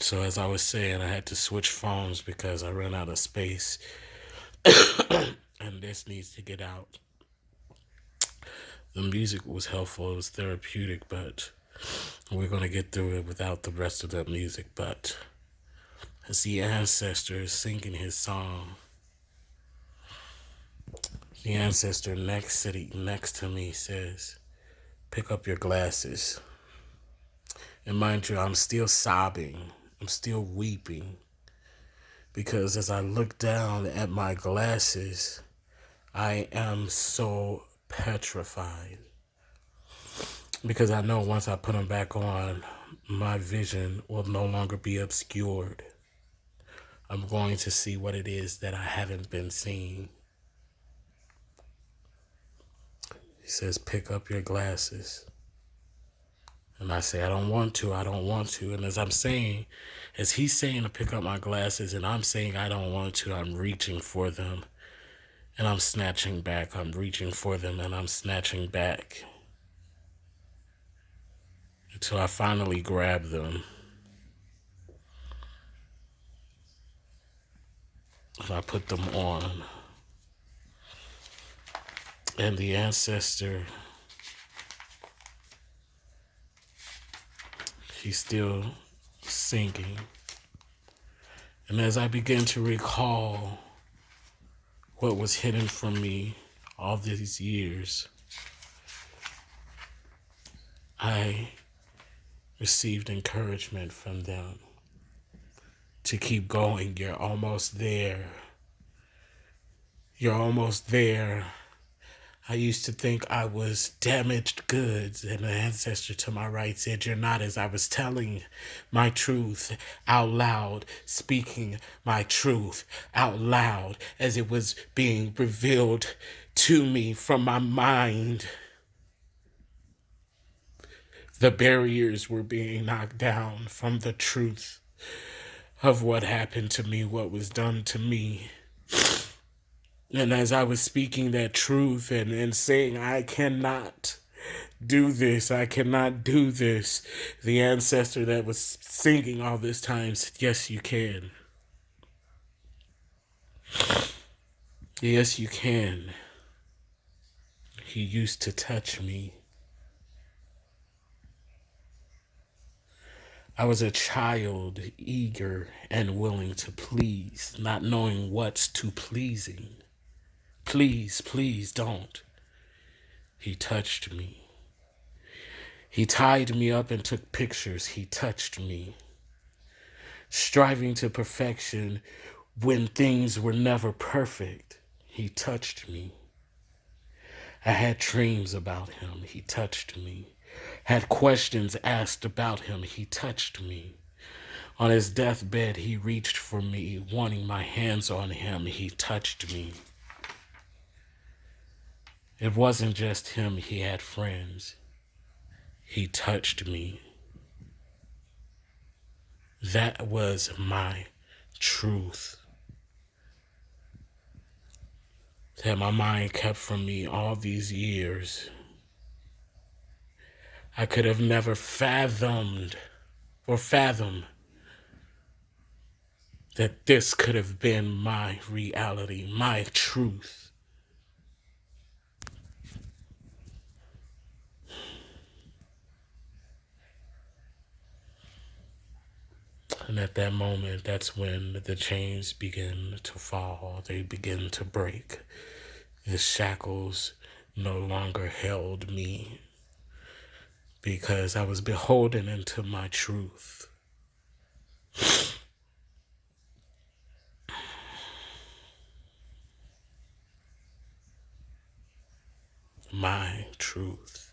So as I was saying, I had to switch phones because I ran out of space and this needs to get out. The music was helpful, it was therapeutic, but we're going to get through it without the rest of the music. But as the ancestor is singing his song, the ancestor sitting next to me says, "Pick up your glasses." And mind you, I'm still sobbing. I'm still weeping because as I look down at my glasses, I am so petrified because I know once I put them back on, my vision will no longer be obscured. I'm going to see what it is that I haven't been seeing. He says, "Pick up your glasses." And I say, I don't want to. And as he's saying to pick up my glasses and I'm saying I don't want to, I'm reaching for them and I'm snatching back. I'm reaching for them and I'm snatching back until I finally grab them. And I put them on. And the ancestor, he's still singing. And as I begin to recall what was hidden from me all these years, I received encouragement from them to keep going. You're almost there. You're almost there. I used to think I was damaged goods, and the ancestor to my right said, "You're not," as I was telling my truth out loud, speaking my truth out loud as it was being revealed to me from my mind. The barriers were being knocked down from the truth of what happened to me, what was done to me. And as I was speaking that truth and saying, I cannot do this, I cannot do this, the ancestor that was singing all this time said, "Yes, you can. Yes, you can." He used to touch me. I was a child, eager and willing to please, not knowing what's too pleasing. "Please, please don't." He touched me. He tied me up and took pictures. He touched me. Striving to perfection when things were never perfect, he touched me. I had dreams about him. He touched me. Had questions asked about him. He touched me. On his deathbed, he reached for me, wanting my hands on him. He touched me. It wasn't just him. He had friends. He touched me. That was my truth that my mind kept from me all these years. I could have never fathomed that this could have been my reality, my truth. And at that moment, that's when the chains begin to fall, they begin to break. The shackles no longer held me because I was beholden into my truth. My truth.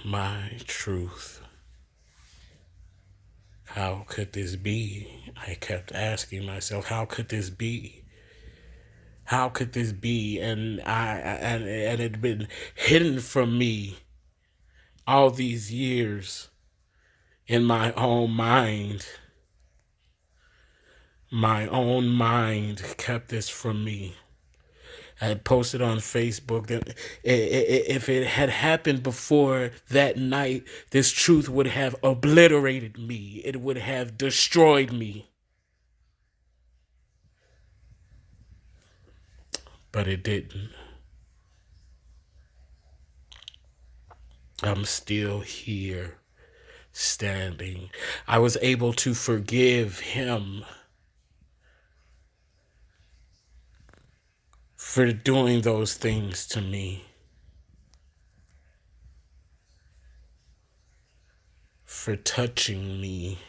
My truth. How could this be? I kept asking myself, how could this be? How could this be? And it had been hidden from me all these years in my own mind. My own mind kept this from me. I had posted on Facebook that if it had happened before that night, this truth would have obliterated me. It would have destroyed me. But it didn't. I'm still here, standing. I was able to forgive him for doing those things to me, for touching me,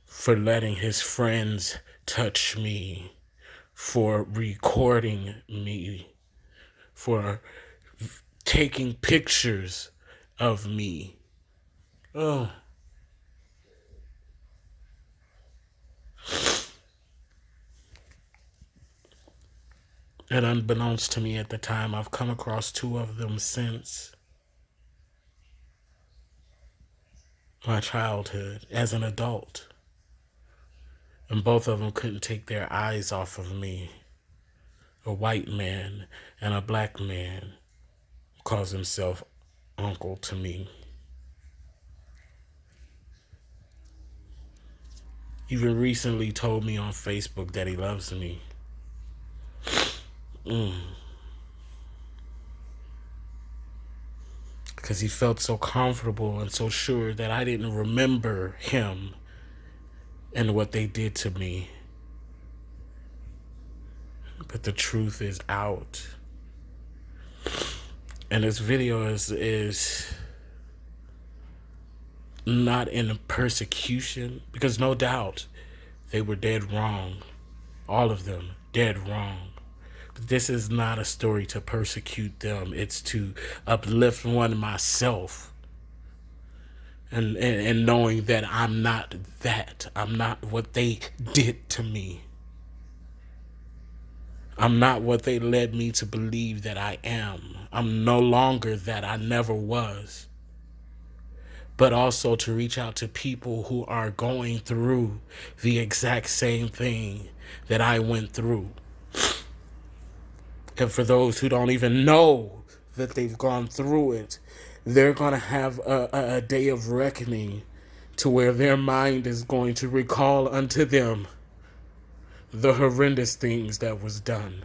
for letting his friends touch me, for recording me, for taking pictures of me. Oh. And unbeknownst to me at the time, I've come across two of them since my childhood as an adult. And both of them couldn't take their eyes off of me. A white man and a black man calls himself uncle to me. Even recently told me on Facebook that he loves me. Because he felt so comfortable and so sure that I didn't remember him and what they did to me. But the truth is out. And this video is not in persecution, because no doubt they were dead wrong. All of them dead wrong. But this is not a story to persecute them. It's to uplift one myself. And knowing that I'm not that. I'm not what they did to me. I'm not what they led me to believe that I am. I'm no longer that. I never was. But also to reach out to people who are going through the exact same thing that I went through. And for those who don't even know that they've gone through it, they're going to have a day of reckoning to where their mind is going to recall unto them the horrendous things that was done.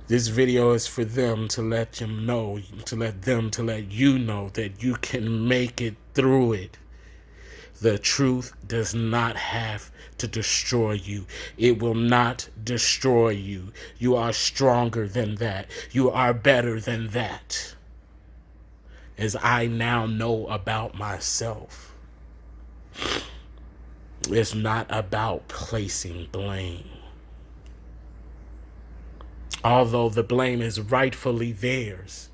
This video is for them to let them know, to let you know that you can make it through it. The truth does not have to destroy you. It will not destroy you. You are stronger than that. You are better than that. As I now know about myself, it's not about placing blame. Although the blame is rightfully theirs,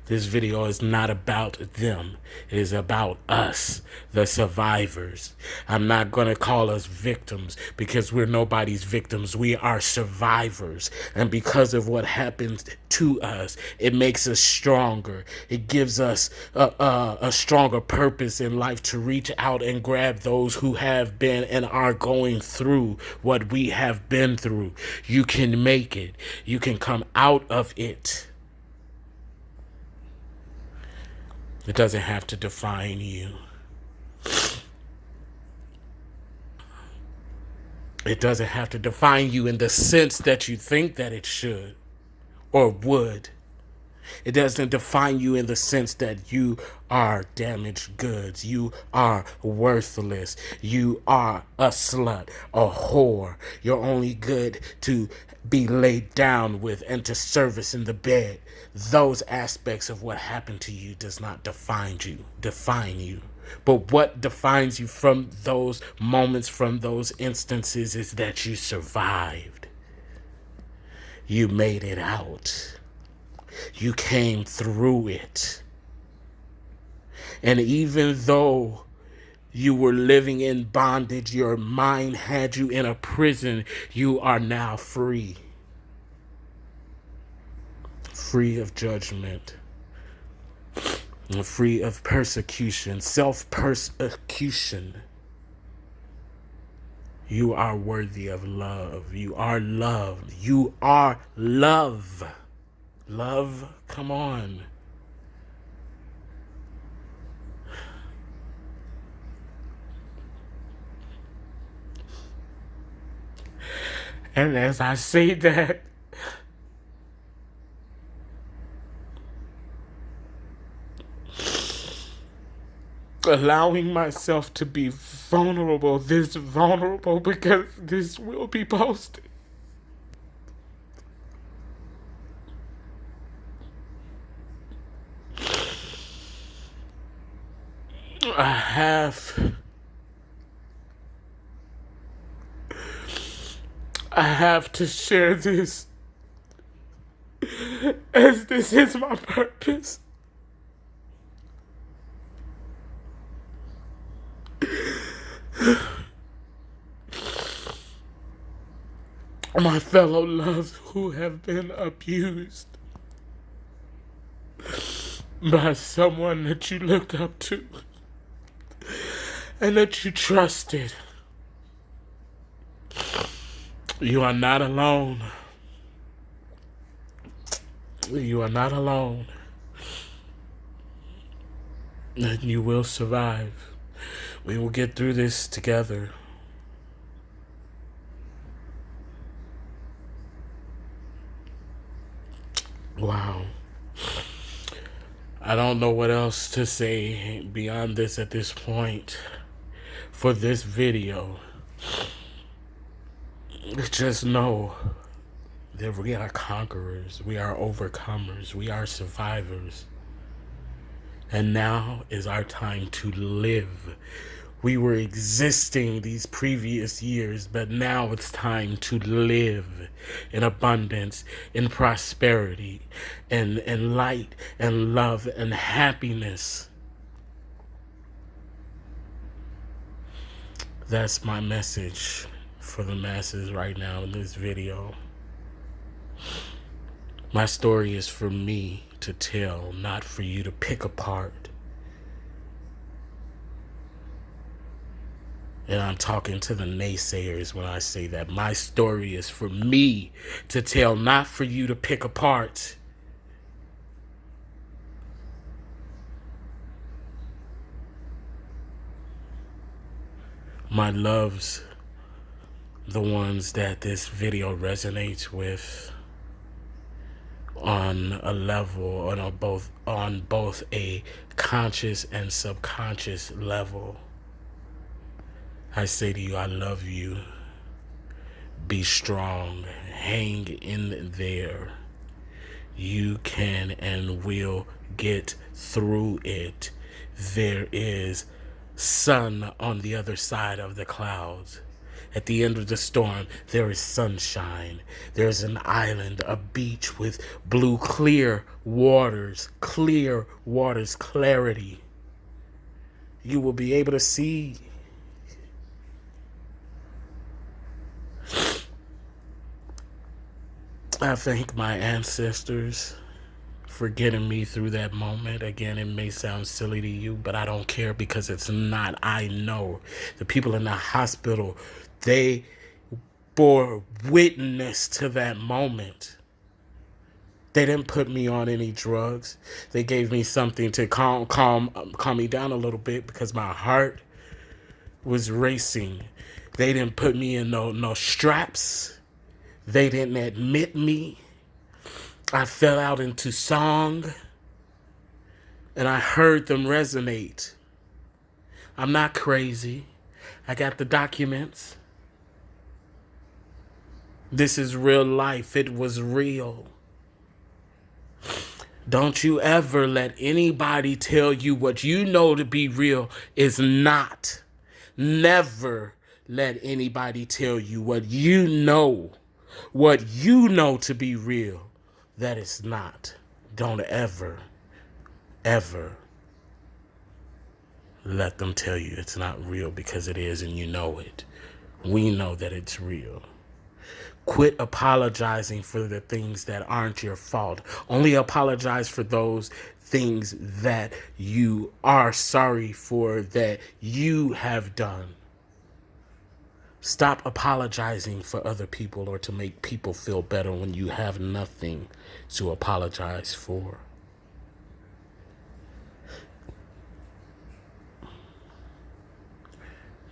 this video is not about them. It is about us, the survivors. I'm not going to call us victims because we're nobody's victims. We are survivors. And because of what happened to us, it makes us stronger. It gives us a stronger purpose in life to reach out and grab those who have been and are going through what we have been through. You can make it. You can come out of it. It doesn't have to define you. It doesn't have to define you in the sense that you think that it should or would. It doesn't define you in the sense that you are damaged goods. You are worthless. You are a slut, a whore. You're only good to be laid down with and to service in the bed. Those aspects of what happened to you does not define you. But what defines you from those moments, from those instances, is that you survived. You made it out. You came through it. And even though you were living in bondage, your mind had you in a prison, you are now free. Free of judgment. Free of persecution, self-persecution. You are worthy of love. You are loved. You are love. Love, come on. And as I say that, allowing myself to be vulnerable, this vulnerable, because this will be posted. I have to share this, as this is my purpose. My fellow loves who have been abused by someone that you looked up to and that you trusted. You are not alone. You are not alone. And you will survive. We will get through this together. Wow. I don't know what else to say beyond this at this point for this video. Just know that we are conquerors, we are overcomers, we are survivors. And now is our time to live. We were existing these previous years, but now it's time to live in abundance, in prosperity, in light, and love, and happiness. That's my message for the masses right now in this video. My story is for me to tell, not for you to pick apart. And I'm talking to the naysayers when I say that. My story is for me to tell, not for you to pick apart. My loves, the ones that this video resonates with on a level, on both a conscious and subconscious level. I say to you, I love you. Be strong. Hang in there. You can and will get through it. There is sun on the other side of the clouds. At the end of the storm, there is sunshine. There's an island, a beach with blue, clear waters, clarity. You will be able to see. I thank my ancestors for getting me through that moment. Again, it may sound silly to you, but I don't care, because it's not. I know the people in the hospital, they bore witness to that moment. They didn't put me on any drugs. They gave me something to calm me down a little bit, because my heart was racing. They didn't put me in no straps. They didn't admit me. I fell out into song, and I heard them resonate. I'm not crazy. I got the documents. This is real life. It was real. Don't you ever let anybody tell you what you know to be real is not. Never let anybody tell you what you know to be real, that is not. Don't ever let them tell you it's not real, because it is, and you know it. We know that it's real. Quit apologizing for the things that aren't your fault. Only apologize for those things that you are sorry for, that you have done. Stop apologizing for other people or to make people feel better when you have nothing to apologize for.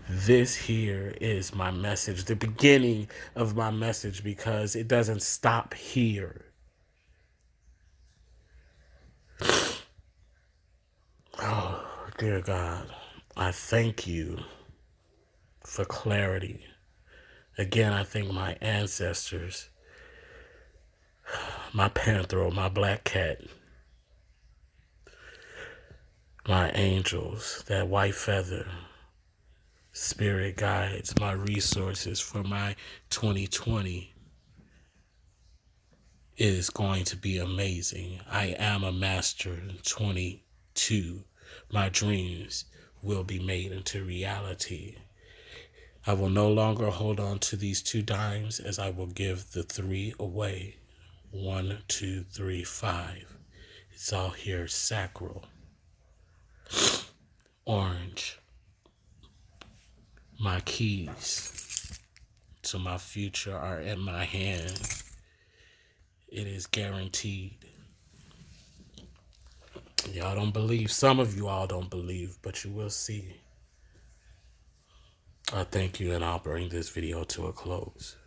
This here is my message, the beginning of my message, because it doesn't stop here. Oh, dear God, I thank you for clarity. Again, I thank my ancestors, my panther, my black cat, my angels, that white feather, spirit guides, my resources for my 2020 is going to be amazing. I am a master in 22. My dreams will be made into reality. I will no longer hold on to these 2 dimes, as I will give the 3 away. 1, 2, 3, 5. It's all here sacral. Orange. My keys to my future are in my hand. It is guaranteed. Y'all don't believe. Some of you all don't believe, but you will see. I thank you, and I'll bring this video to a close.